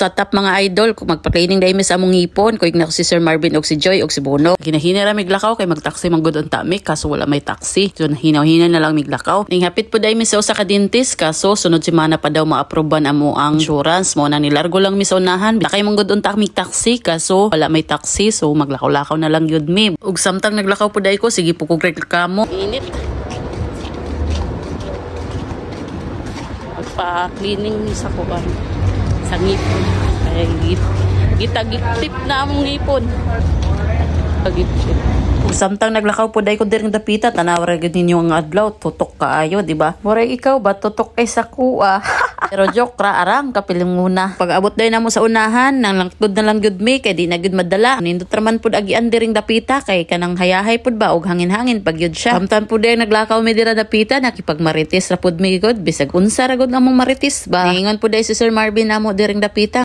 What's up mga idol? Kung magpa-training dahil sa among ipon, kuig na ko si Sir Marvin og si Joy og si Bono. Hinahina miglakaw kay magtaksi manggod ang tami kaso wala may taxi. So hinaw-hina na lang miglakaw. Ning hapit po dahil sa usa ka dentist kaso sunod semana pa daw ma-aproban amo ang insurance mo na nilargo lang mi sa unahan. Kay manggod unta mi taxi kaso wala may taxi so maglakaw-lakaw na lang yun mi. Ug samtang naglakaw po dahil ko sige po kog reklamo. Init. Pa-cleaning sa kuban sa ngipon ay gitagitip na among ngipon pagitip. Samtang naglakaw po dahil ko direng dapita tanawa gyud ninyo ang adlaw tutok kaayo di ba? Moray ikaw ba tutok kay sa kuha. Pero joke ra arang kapiling muna. Pag abot dahil na mo sa unahan nang langtod na lang gyud mi kay di na gyud madala. Nindot raman pud agian direng dapita kay kanang hayahay pud ba og hangin-hangin pag gyud siya. Samtang pud dahil naglakaw mi dira dapita nakipagmarites ra pud mi gud bisag unsa ra gud among marites ba. Ningon pud dahil si Sir Marvin namo direng dapita